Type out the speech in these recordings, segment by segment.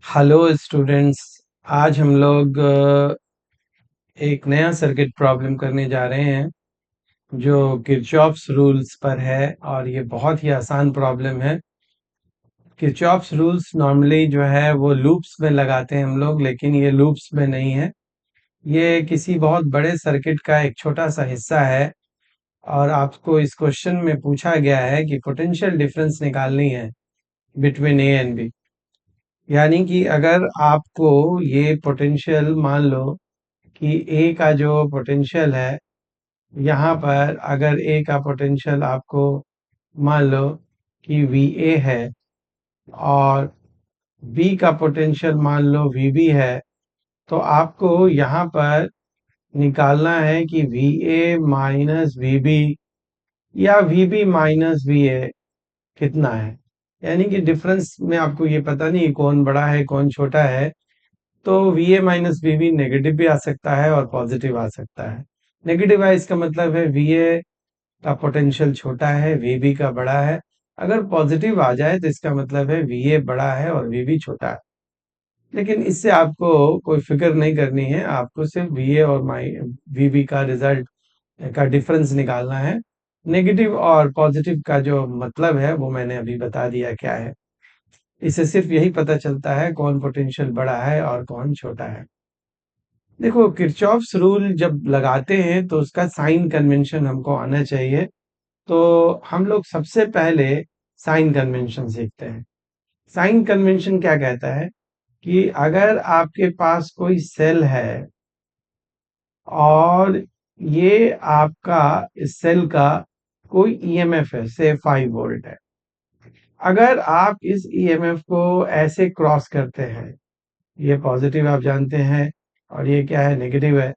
Hello students. आज हम लोग एक नया सर्किट प्रॉब्लम करने जा रहे हैं जो किरचॉफ्स रूल्स पर है और ये बहुत ही आसान प्रॉब्लम है। किरचॉफ्स रूल्स नॉर्मली जो है वो लूप्स में लगाते हैं हम लोग, लेकिन ये लूप्स में नहीं है। ये किसी बहुत बड़े सर्किट का एक छोटा सा हिस्सा है और आपको इस क्वेश्चन में पूछा गया है कि पोटेंशियल डिफरेंस निकालनी है बिटवीन ए एंड बी। यानी कि अगर आपको ये पोटेंशियल मान लो कि ए का जो पोटेंशियल है, यहाँ पर अगर ए का पोटेंशियल आपको मान लो कि वी ए है और बी का पोटेंशियल मान लो वी बी है, तो आपको यहाँ पर निकालना है कि V A minus V B या V B minus V A कितना है। यानी कि डिफरेंस में आपको ये पता नहीं कौन बड़ा है कौन छोटा है। तो V A minus V B negative भी आ सकता है और पॉजिटिव आ सकता है। नेगेटिव है इसका मतलब है वी ए का पोटेंशियल छोटा है, वीबी का बड़ा है। अगर पॉजिटिव आ जाए तो इसका मतलब है वीए बड़ा है और वीबी छोटा है। लेकिन इससे आपको कोई फिक्र नहीं करनी है, आपको सिर्फ वीए और माई वीबी का रिजल्ट का डिफरेंस निकालना है। नेगेटिव और पॉजिटिव का जो मतलब है वो मैंने अभी बता दिया क्या है। इससे सिर्फ यही पता चलता है कौन पोटेंशियल बड़ा है और कौन छोटा है। देखो, किरचॉफ्स रूल जब लगाते हैं तो उसका साइन कन्वेंशन हमको आना चाहिए। तो हम लोग सबसे पहले साइन कन्वेंशन सीखते हैं। साइन कन्वेंशन क्या कहता है कि अगर आपके पास कोई सेल है और ये आपका इस सेल का कोई ईएमएफ है, से 5 वोल्ट है। अगर आप इस ईएमएफ को ऐसे क्रॉस करते हैं, ये पॉजिटिव आप जानते हैं और ये क्या है, नेगेटिव है,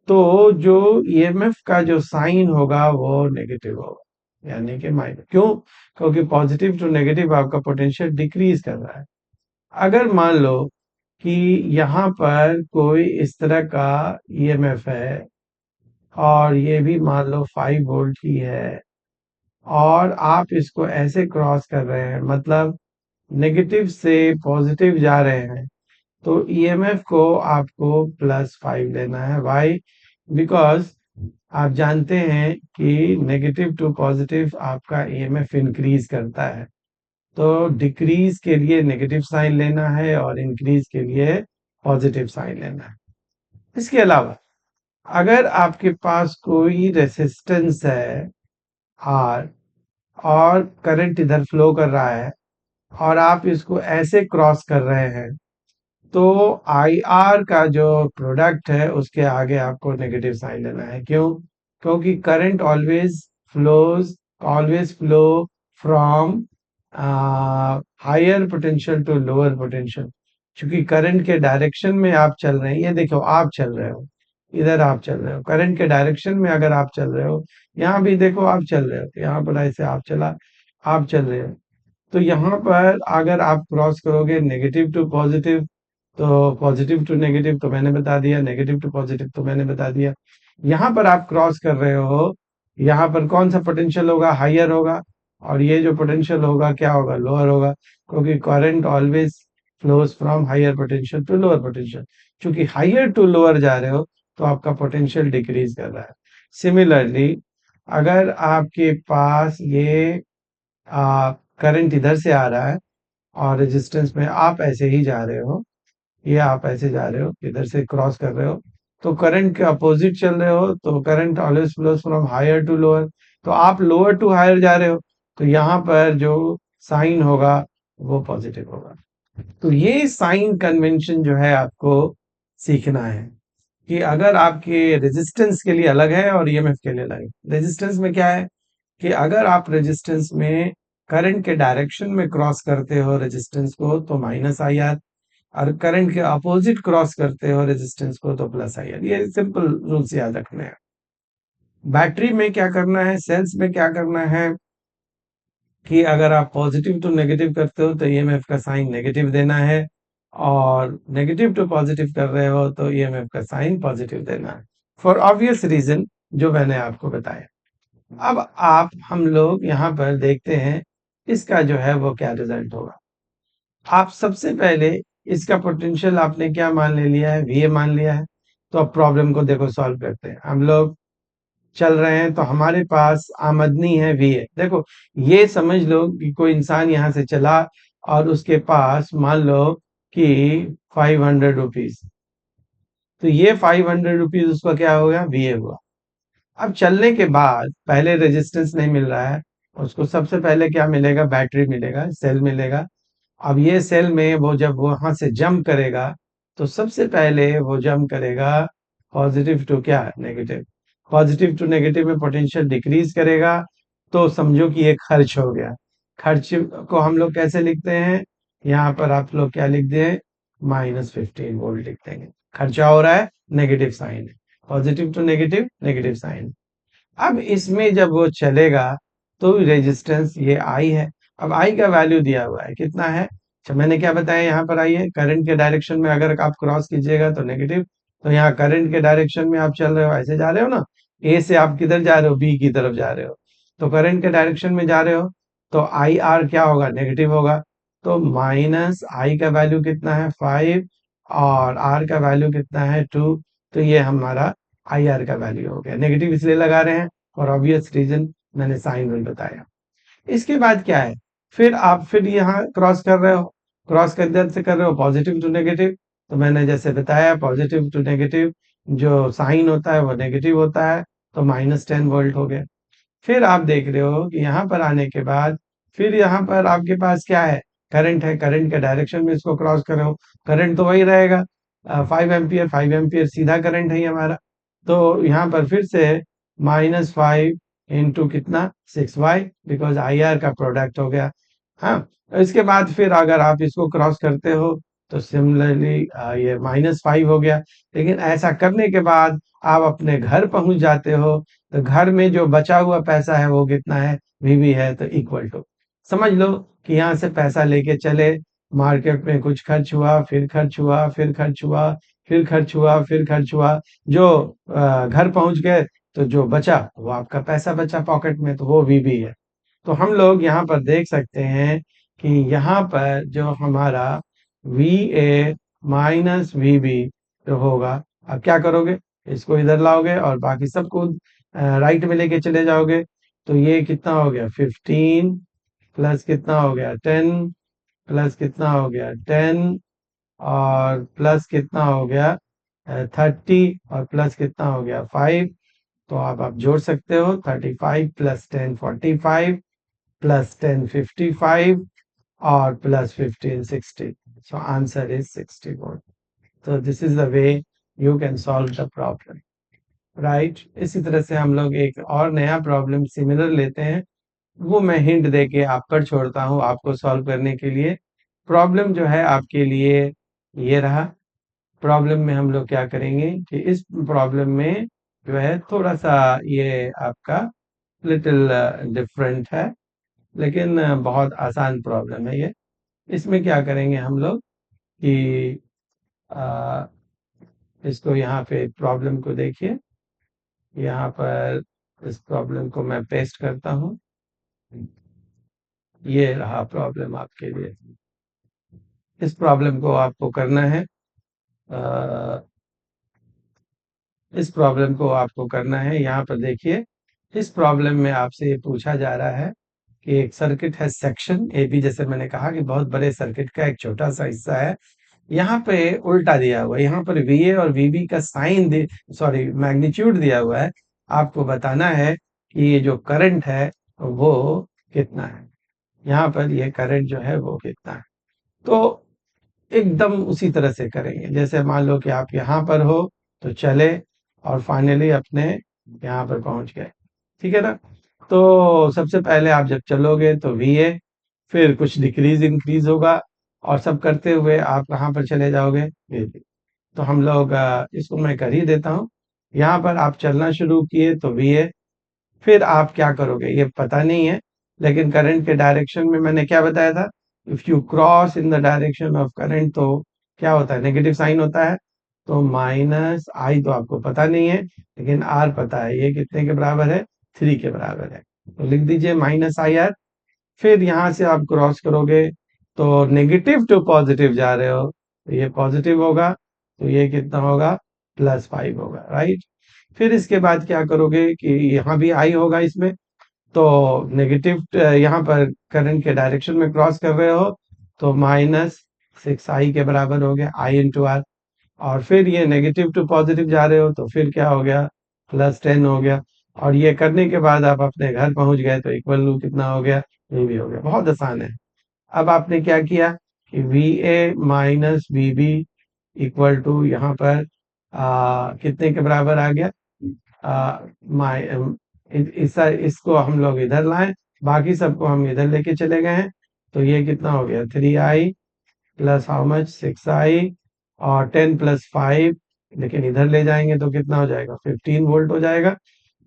तो जो ईएमएफ का जो साइन होगा वो नेगेटिव होगा, यानी कि माइनस। क्यों? क्योंकि पॉजिटिव टू नेगेटिव आपका पोटेंशियल डिक्रीज कर रहा है। अगर मान लो कि यहाँ पर कोई इस तरह का ईएमएफ है और ये भी मान लो 5 वोल्ट ही है और आप इसको ऐसे क्रॉस कर रहे हैं, मतलब नेगेटिव से पॉजिटिव जा रहे हैं, तो ईएमएफ को आपको +5 लेना है। वाई? बिकॉज आप जानते हैं कि नेगेटिव टू पॉजिटिव आपका ईएमएफ इंक्रीज करता है। तो डिक्रीज के लिए नेगेटिव साइन लेना है और इंक्रीज के लिए पॉजिटिव साइन लेना है। इसके अलावा अगर आपके पास कोई रेसिस्टेंस है आर और करंट इधर फ्लो कर रहा है और आप इसको ऐसे क्रॉस कर रहे हैं, तो आई आर का जो प्रोडक्ट है उसके आगे आपको नेगेटिव साइन लेना है। क्यों? क्योंकि current always flow from higher potential to lower potential. क्योंकि करंट के डायरेक्शन में आप चल रहे हैं, ये देखो आप चल रहे हो, इधर आप चल रहे हो, करंट के डायरेक्शन में अगर आप चल रहे हो, यहाँ भी देखो आप चल रहे हो, यहाँ पर ऐसे आप चला, आप चल रहे हो। तो यहाँ पर अगर आप क्रॉस करोगे नेगेटिव टू पॉजिटिव, तो पॉजिटिव टू नेगेटिव तो मैंने बता दिया, नेगेटिव टू पॉजिटिव तो मैंने बता दिया। यहाँ पर आप क्रॉस कर रहे हो, यहाँ पर कौन सा पोटेंशियल होगा, हायर होगा, और ये जो पोटेंशियल होगा क्या होगा, लोअर होगा। क्योंकि current always flows from higher potential to lower potential. क्योंकि हायर टू लोअर जा रहे हो तो आपका पोटेंशियल डिक्रीज कर रहा है। सिमिलरली अगर आपके पास ये करंट इधर से आ रहा है और रेजिस्टेंस में आप ऐसे ही जा रहे हो, ये आप ऐसे जा रहे हो, इधर से क्रॉस कर रहे हो, तो करंट के अपोजिट चल रहे हो, तो current always flows from higher to lower. तो आप लोअर टू हायर जा रहे हो, तो यहाँ पर जो साइन होगा वो पॉजिटिव होगा। तो ये साइन कन्वेंशन जो है आपको सीखना है कि अगर आपके रेजिस्टेंस के लिए अलग है और ईएमएफ के लिए अलग है। रेजिस्टेंस में क्या है कि अगर आप रेजिस्टेंस में करंट के डायरेक्शन में क्रॉस करते हो रेजिस्टेंस को तो माइनस आई आर, और करंट के अपोजिट क्रॉस करते हो रेजिस्टेंस को तो प्लस आई आर। ये सिंपल रूल्स याद रखने हैं। बैटरी में क्या करना है, सेल्स में क्या करना है कि अगर आप पॉजिटिव टू नेगेटिव करते हो तो ईएमएफ का साइन नेगेटिव देना है, और नेगेटिव टू पॉजिटिव कर रहे हो तो ईएमएफ का साइन पॉजिटिव देना है, फॉर ऑब्वियस रीजन जो मैंने आपको बताया। अब आप हम लोग यहाँ पर देखते हैं इसका जो है वो क्या रिजल्ट होगा। आप सबसे पहले इसका पोटेंशियल आपने क्या मान ले लिया है, वीए मान लिया है। तो अब प्रॉब्लम को देखो सॉल्व करते हैं। हम लोग चल रहे हैं तो हमारे पास आमदनी है वीए। देखो ये समझ लो कि कोई इंसान यहाँ से चला और उसके पास मान लो कि 500 रुपीज, तो ये 500 रुपीज उसका क्या हो गया, वीए हुआ। अब चलने के बाद पहले रेजिस्टेंस नहीं मिल रहा है, उसको सबसे पहले क्या मिलेगा, बैटरी मिलेगा, सेल मिलेगा। अब ये सेल में वो जब वहां से जंप करेगा तो सबसे पहले वो जंप करेगा पॉजिटिव टू क्या, नेगेटिव। पॉजिटिव टू नेगेटिव में पोटेंशियल डिक्रीज करेगा, तो समझो कि ये खर्च हो गया। खर्च को हम लोग कैसे लिखते हैं, यहाँ पर आप लोग क्या लिख दें, -15 वोल्ट लिख देंगे। खर्चा हो रहा है, नेगेटिव साइन है, positive to negative, negative sign. अब इसमें जब वो चलेगा तो रेजिस्टेंस ये आई है। अब आई का वैल्यू दिया हुआ है कितना है, अच्छा मैंने क्या बताया, यहाँ पर आई है करंट के डायरेक्शन में अगर आप क्रॉस कीजिएगा तो नेगेटिव। तो यहाँ करंट के डायरेक्शन में आप चल रहे हो, ऐसे जा रहे हो ना, ए से आप किधर जा रहे हो, बी की तरफ जा रहे हो, तो करंट के डायरेक्शन में जा रहे हो, तो आई आर क्या होगा, नेगेटिव होगा। तो माइनस आई का वैल्यू कितना है, 5, और आर का वैल्यू कितना है, 2। तो ये हमारा आई आर का वैल्यू हो गया। नेगेटिव इसलिए लगा रहे हैं और ऑब्वियस रीजन मैंने साइन रूल बताया। इसके बाद क्या है, फिर आप फिर यहाँ क्रॉस कर रहे हो, क्रॉस किधर से कर रहे हो, पॉजिटिव टू नेगेटिव। तो मैंने जैसे बताया पॉजिटिव टू नेगेटिव जो साइन होता है वो नेगेटिव होता है, तो -10 वोल्ट हो गया। फिर आप देख रहे हो कि यहाँ पर आने के बाद फिर यहाँ पर आपके पास क्या है, करंट है, करंट के डायरेक्शन में इसको क्रॉस कर रहे हो, करंट तो वही रहेगा, 5 एम्पियर, 5 एम्पियर सीधा करंट है ये हमारा। तो यहाँ पर फिर से -5 इंटू कितना, 6y, बिकॉज आई आर का प्रोडक्ट हो गया। हाँ, इसके बाद फिर अगर आप इसको क्रॉस करते हो तो सिमिलरली ये -5 हो गया। लेकिन ऐसा करने के बाद आप अपने घर पहुंच जाते हो, तो घर में जो बचा हुआ पैसा है वो कितना है, वीवी है, तो इक्वल टू, समझ लो कि यहाँ से पैसा लेके चले, मार्केट में कुछ खर्च हुआ, फिर खर्च हुआ, फिर खर्च हुआ, फिर खर्च हुआ, फिर खर्च हुआ, जो घर पहुंच गए तो जो बचा वो आपका पैसा बचा पॉकेट में, तो वो वीबी है। तो हम लोग यहाँ पर देख सकते हैं कि यहाँ पर जो हमारा V A minus V B जो होगा, अब क्या करोगे, इसको इधर लाओगे और बाकी सबको राइट में लेके चले जाओगे। तो ये कितना हो गया, 15 प्लस कितना हो गया, 10 प्लस कितना हो गया, 10 और प्लस कितना हो गया, 30 और प्लस कितना हो गया, 5। तो आप जोड़ सकते हो, 35 प्लस 10 45 प्लस 10 55 और प्लस 15 60। So answer is 61। तो this is the way you can solve the problem, right. इसी तरह से हम लोग एक और नया प्रॉब्लम सिमिलर लेते हैं, वो मैं हिंट दे के आप पर छोड़ता हूँ आपको सॉल्व करने के लिए। प्रॉब्लम जो है आपके लिए ये रहा। प्रॉब्लम में हम लोग क्या करेंगे कि इस प्रॉब्लम में जो है थोड़ा सा ये आपका लिटिल डिफरेंट है, लेकिन बहुत आसान प्रॉब्लम है ये। इसमें क्या करेंगे हम लोग कि अ, इसको यहाँ पे प्रॉब्लम को देखिए, यहाँ पर इस प्रॉब्लम को मैं पेस्ट करता हूँ। ये रहा प्रॉब्लम आपके लिए। इस प्रॉब्लम को आपको करना है, अ, इस प्रॉब्लम को आपको करना है, यहाँ पर देखिए इस प्रॉब्लम में आपसे ये पूछा जा रहा है कि एक सर्किट है, सेक्शन ए बी, जैसे मैंने कहा कि बहुत बड़े सर्किट का एक छोटा सा हिस्सा है। यहाँ पे उल्टा दिया हुआ है, यहाँ पर वीए और वीबी का साइन सॉरी मैग्नीट्यूड दिया हुआ है। आपको बताना है कि ये जो करंट है वो कितना है, यहाँ पर ये करंट जो है वो कितना है। तो एकदम उसी तरह से करेंगे, जैसे मान लो कि आप यहाँ पर हो तो चले और फाइनली अपने यहाँ पर पहुंच गए, ठीक है ना। तो सबसे पहले आप जब चलोगे तो वीए, फिर कुछ डिक्रीज इंक्रीज होगा, और सब करते हुए आप कहाँ पर चले जाओगे, VB। तो हम लोग इसको मैं कर ही देता हूँ। यहाँ पर आप चलना शुरू किए तो वीए, फिर आप क्या करोगे ये पता नहीं है, लेकिन करंट के डायरेक्शन में मैंने क्या बताया था, if you cross in the direction of current तो क्या होता है, नेगेटिव साइन होता है। तो माइनस आई तो आपको पता नहीं है, लेकिन आर पता है, ये कितने के बराबर है, 3 के बराबर है। तो लिख दीजिए -IR। फिर यहाँ से आप क्रॉस करोगे तो नेगेटिव टू पॉजिटिव जा रहे हो, तो ये पॉजिटिव होगा, तो ये कितना होगा, +5 होगा, राइट। फिर इसके बाद क्या करोगे कि यहाँ भी आई होगा इसमें, तो नेगेटिव यहाँ पर करंट के डायरेक्शन में क्रॉस कर रहे हो, तो -6i के बराबर हो गया, I इंटू आर। और फिर ये नेगेटिव टू पॉजिटिव जा रहे हो, तो फिर क्या हो गया, +10 हो गया। और ये करने के बाद आप अपने घर पहुंच गए, तो इक्वल टू कितना हो गया, ये भी हो गया। बहुत आसान है। अब आपने क्या किया कि VA minus VB equal to यहाँ पर कितने के बराबर आ गया, आ, माइ इसको हम लोग इधर लाएं, बाकी सबको हम इधर लेके चले गए हैं, तो ये कितना हो गया, 3i plus how much, 6i, और 10 प्लस 5, लेकिन इधर ले जाएंगे तो कितना हो जाएगा, 15 वोल्ट हो जाएगा।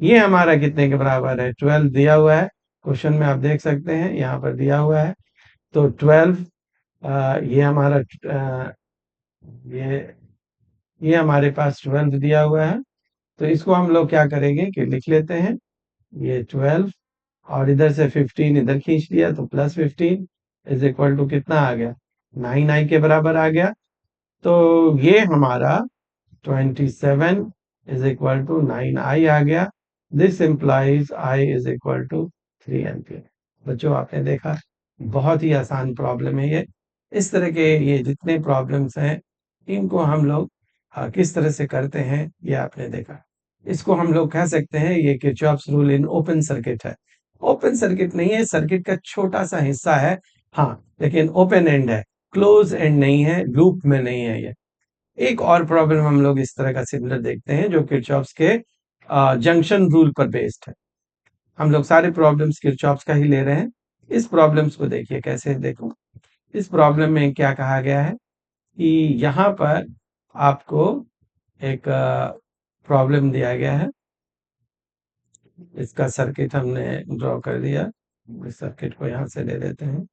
ये हमारा कितने के बराबर है, 12 दिया हुआ है क्वेश्चन में, आप देख सकते हैं यहाँ पर दिया हुआ है। तो 12 ये हमारा ये ये हमारे पास 12 दिया हुआ है। तो इसको हम लोग क्या करेंगे कि लिख लेते हैं, ये 12 और इधर से 15 इधर खींच दिया, तो +15 इज इक्वल टू कितना आ गया, 9i के बराबर आ गया। तो ये हमारा 27 इज इक्वल टू 9i आ गया। This implies i is equal to 3 ampere. बच्चों आपने देखा, बहुत ही आसान प्रॉब्लम है ये। इस तरह के ये जितने प्रॉब्लम्स हैं, इनको हम लोग किस तरह से करते हैं ये आपने देखा। इसको हम लोग कह सकते हैं ये Kirchhoff's rule in open circuit है। ओपन सर्किट नहीं है, सर्किट का छोटा सा हिस्सा है, हाँ, लेकिन ओपन एंड है, क्लोज एंड नहीं है, लूप में नहीं है ये। एक और प्रॉब्लम हम लोग इस तरह का सिमिलर देखते हैं जो किरचॉफ्स के जंक्शन रूल पर बेस्ड है। हम लोग सारे प्रॉब्लम्स किरचॉफ्स का ही ले रहे हैं। इस प्रॉब्लम्स को देखिए कैसे, देखो इस प्रॉब्लम में क्या कहा गया है कि यहाँ पर आपको एक प्रॉब्लम दिया गया है। इसका सर्किट हमने ड्रॉ कर दिया, इस सर्किट को यहाँ से ले लेते हैं,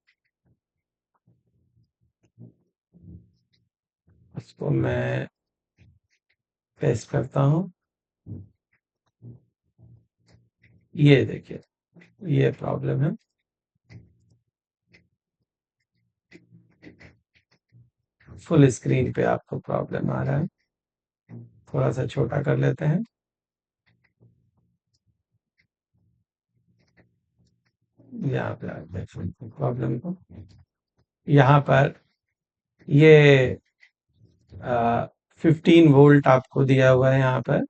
इसको मैं पेस्ट करता हूँ। ये देखिए, ये प्रॉब्लम है। फुल स्क्रीन पे आपको प्रॉब्लम आ रहा है, थोड़ा सा छोटा कर लेते हैं। यहाँ पे आप देख सकते हैं प्रॉब्लम को। यहाँ पर ये 15 वोल्ट आपको दिया हुआ है, यहाँ पर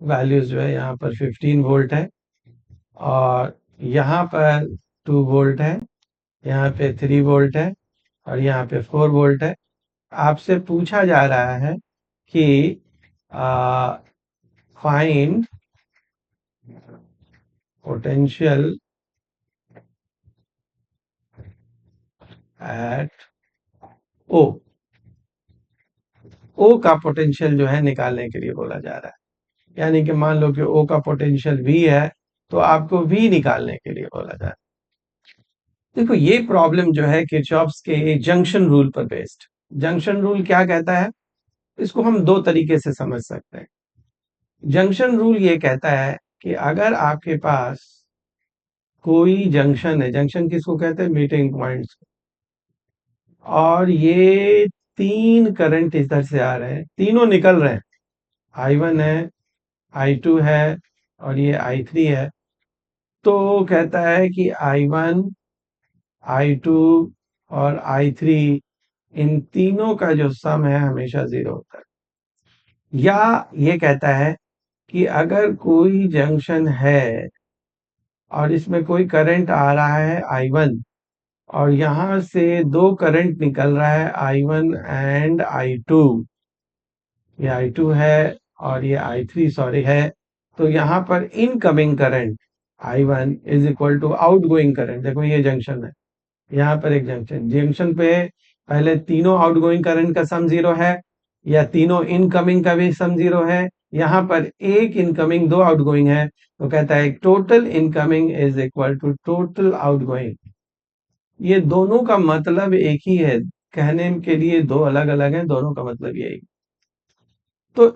वैल्यूज जो है यहाँ पर 15 वोल्ट है, और यहाँ पर 2 वोल्ट है, यहाँ पे 3 वोल्ट है, और यहाँ पे 4 वोल्ट है। आपसे पूछा जा रहा है कि फाइंड पोटेंशियल एट ओ। ओ का पोटेंशियल जो है निकालने के लिए बोला जा रहा है, यानी कि मान लो कि ओ का पोटेंशियल V है, तो आपको V निकालने के लिए बोला जा रहा है। देखो ये प्रॉब्लम जो है किरचॉफ्स के जंक्शन रूल पर बेस्ड। जंक्शन रूल क्या कहता है, इसको हम दो तरीके से समझ सकते हैं। जंक्शन रूल ये कहता है कि अगर आपके पास कोई जंक्शन है, जंक्शन किसको कहते हैं, मीटिंग पॉइंट्स, और ये 3 करंट इधर से आ रहे हैं, तीनों निकल रहे हैं, I1 है, I2 है, और ये I3 है। तो कहता है कि I1, I2 और I3, इन तीनों का जो सम है हमेशा 0 होता है। या ये कहता है कि अगर कोई जंक्शन है और इसमें कोई करंट आ रहा है I1, और यहां से दो करंट निकल रहा है I1 एंड I2, ये I2 है और ये I3 सॉरी है, तो यहाँ पर incoming current I1 is equal to outgoing current. देखो ये जंक्शन है, यहाँ पर एक जंक्शन, जंक्शन पे पहले तीनों आउटगोइंग करंट का सम 0 है, या तीनों इनकमिंग का भी सम 0 है। यहाँ पर एक इनकमिंग दो आउटगोइंग है, तो कहता है total incoming is equal to total outgoing. ये दोनों का मतलब एक ही है, कहने के लिए दो अलग अलग हैं, दोनों का मतलब यही। तो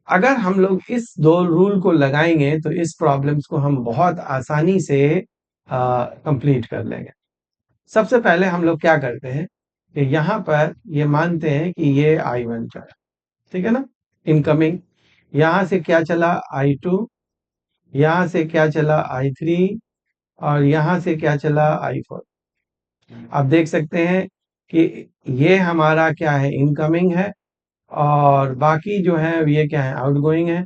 अगर हम लोग इस दो रूल को लगाएंगे तो इस प्रॉब्लम्स को हम बहुत आसानी से कंप्लीट कर लेंगे। सबसे पहले हम लोग क्या करते हैं कि यहाँ पर ये मानते हैं कि ये I1 चला, ठीक है ना, इनकमिंग। यहाँ से क्या चला, I2, यहाँ से क्या चला, I3, और यहाँ से क्या चला, I4। आप देख सकते हैं कि ये हमारा क्या है, इनकमिंग है, और बाकी जो है ये क्या है, आउटगोइंग है।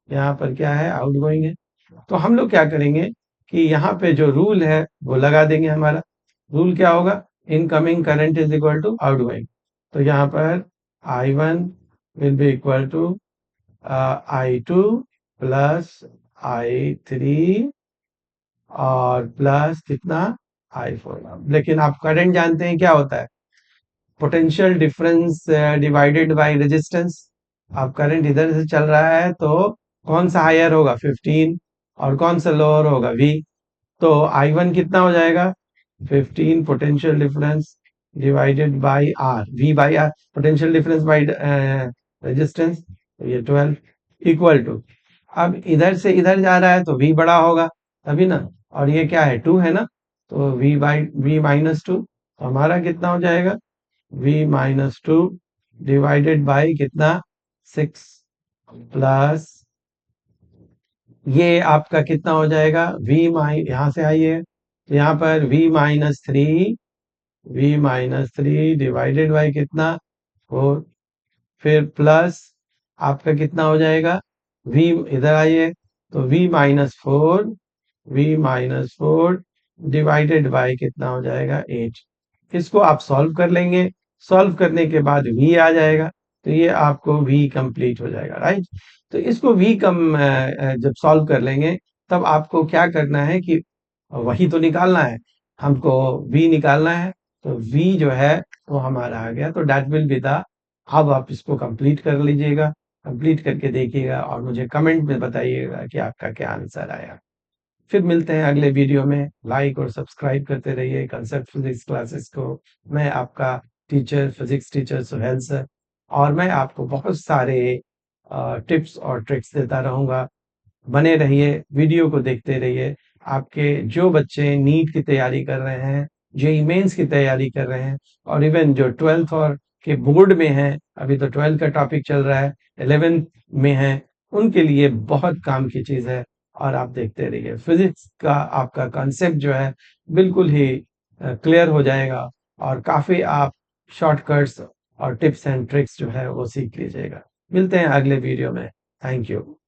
यहाँ पर क्या है, आउटगोइंग है। तो हम लोग क्या करेंगे कि यहाँ पे जो रूल है वो लगा देंगे। हमारा रूल क्या होगा, incoming current is equal to outgoing. तो यहाँ पर I1 will be equal to I2 plus I3 और प्लस कितना, I4। लेकिन आप करंट जानते हैं क्या होता है, potential difference divided by resistance. अब करंट इधर से चल रहा है तो कौन सा हायर होगा, 15, और कौन सा लोअर होगा, V। तो I1 कितना हो जाएगा, 15 potential difference divided by R, V by R, potential difference by resistance, ये 12 इक्वल टू, अब इधर से इधर जा रहा है तो V बड़ा होगा तभी ना, और ये क्या है, 2 है ना, तो V माइनस 2, तो हमारा कितना हो जाएगा, V माइनस 2 डिवाइडेड बाई कितना, 6, प्लस ये आपका कितना हो जाएगा, यहाँ से आइए, तो यहाँ पर V minus three divided by कितना, 4, फिर प्लस आपका कितना हो जाएगा, V, इधर आइए, तो V minus four divided by कितना हो जाएगा, 8। इसको आप सॉल्व कर लेंगे, सॉल्व करने के बाद V आ जाएगा, तो ये आपको V कंप्लीट हो जाएगा, राइट। तो इसको जब सॉल्व कर लेंगे तब आपको क्या करना है कि वही तो निकालना है, हमको V निकालना है। तो V जो है वो हमारा आ गया, तो दैट विल बी द, अब आप इसको कंप्लीट कर लीजिएगा, कंप्लीट करके देखिएगा और मुझे कमेंट में बताइएगा कि आपका क्या आंसर आया। फिर मिलते हैं अगले वीडियो में। लाइक और सब्सक्राइब करते रहिए कंसेप्ट फिजिक्स क्लासेस को। मैं आपका teacher, physics teacher Suhail sir, और मैं आपको बहुत सारे टिप्स और ट्रिक्स देता रहूँगा। बने रहिए, वीडियो को देखते रहिए। आपके जो बच्चे नीट की तैयारी कर रहे हैं, जेईई मेंस की तैयारी कर रहे हैं, और इवन जो 12th और के बोर्ड में हैं, अभी तो 12th का टॉपिक चल रहा है, 11th में हैं, उनके लिए बहुत काम की चीज़ है। और आप देखते रहिए, फिजिक्स का आपका कॉन्सेप्ट जो है बिल्कुल ही क्लियर हो जाएगा, और काफ़ी आप शॉर्टकट्स और टिप्स एंड ट्रिक्स जो है वो सीख लीजिएगा। मिलते हैं अगले वीडियो में। Thank you.